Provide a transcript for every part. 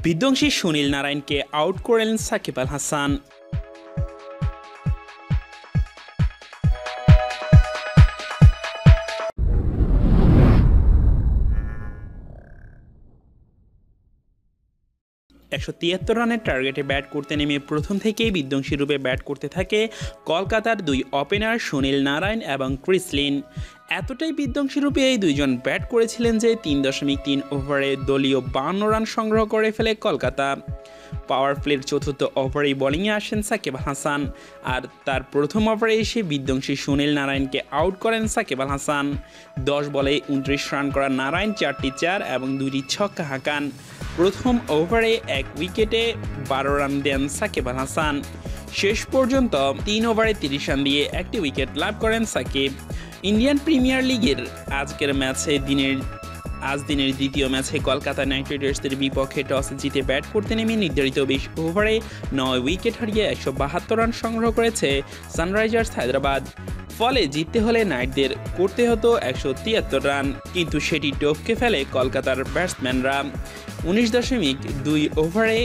বিধ্বংসী সুনীল নারায়ণকে আউট করলেন সাকিব আল হাসান। রানের টার্গেটে ব্যাট করতে নেমে প্রথম থেকেই বিধ্বংসী রূপে ব্যাট করতে থাকে কলকাতার দুই ওপেনার সুনীল নারায়ণ এবং ক্রিস লিন। এতটাই বিধ্বংসী রূপে এই দুইজন ব্যাট করেছিলেন যে 3.3 ওভারে দলীয় 52 রান সংগ্রহ করে ফেলে কলকাতা। পাওয়ার প্লের চতুর্থ ওভারেই বোলিংয়ে আসেন সাকিব আল হাসান, আর তার প্রথম ওভারে এসে বিধ্বংসী সুনীল নারায়ণকে আউট করেন সাকিব আল হাসান। 10 বলে 29 রান করা নারায়ণ 4টি চার এবং 2টি ছক্কা হাঁকান। প্রথম ওভারে 1 উইকেটে 12 রান দেন সাকিব আল হাসান। শেষ পর্যন্ত 3 ওভারে 30 রান দিয়ে একটি উইকেট লাভ করেন সাকিব। ইন্ডিয়ান প্রিমিয়ার লিগের আজকের ম্যাচে দিনের দ্বিতীয় ম্যাচে কলকাতা নাইট রাইডার্সের বিপক্ষে টস জিতে ব্যাট করতে নেমে নির্ধারিত 20 ওভারে 9 উইকেট হারিয়ে 172 রান সংগ্রহ করেছে সানরাইজার্স হায়দ্রাবাদ। ফলে জিততে হলে নাইটদের করতে হতো 173 রান, কিন্তু সেটি টপকে ফেলে কলকাতার ব্যাটসম্যানরা। 19.2 ওভারে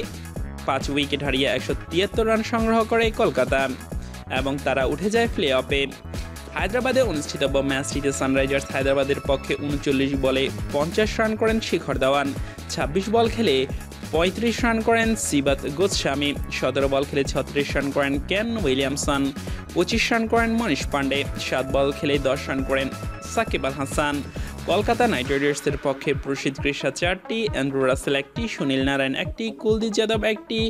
5 উইকেট হারিয়ে 173 রান সংগ্রহ করে কলকাতা এবং তারা উঠে যায় প্লে অফে। হায়দ্রাবাদে অনুষ্ঠিতব্য ম্যাচটিতে সানরাইজার্স হায়দ্রাবাদের পক্ষে 39 বলে 50 রান করেন শিখর ধাওয়ান, 26 বল খেলে 35 রান করেন সিবাত গোস্বামী, 17 বল খেলে 36 রান করেন কেন উইলিয়ামসন, 25 রান করেন মনীষ পান্ডে, 7 বল খেলে 10 রান করেন সাকিব আল হাসান। কলকাতা নাইট রাইডার্সের পক্ষে প্রসিদ্ধ কৃষ্ণা 4টি, অ্যান্ড্রু রাসেল 1টি, সুনীল নারায়ণ 1টি, কুলদীপ যাদব 1টি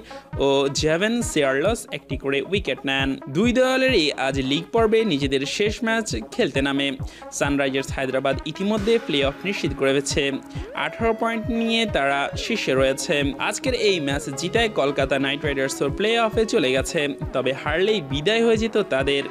ও জেভেন সিয়ারলস 1টি করে উইকেট নেন। দুই দলেরই আজ লিগ পর্বে নিজেদের শেষ ম্যাচ খেলতে নামে। সানরাইজার্স হায়দ্রাবাদ ইতিমধ্যে প্লে অফ নিশ্চিত করেছে, 18 পয়েন্ট নিয়ে তারা শীর্ষে রয়েছে। আজকের এই ম্যাচ জিতায় কলকাতা নাইট রাইডার্স প্লে অফে চলে গেছে, তবে হারলেই বিদায় হয়ে যেত তাদের।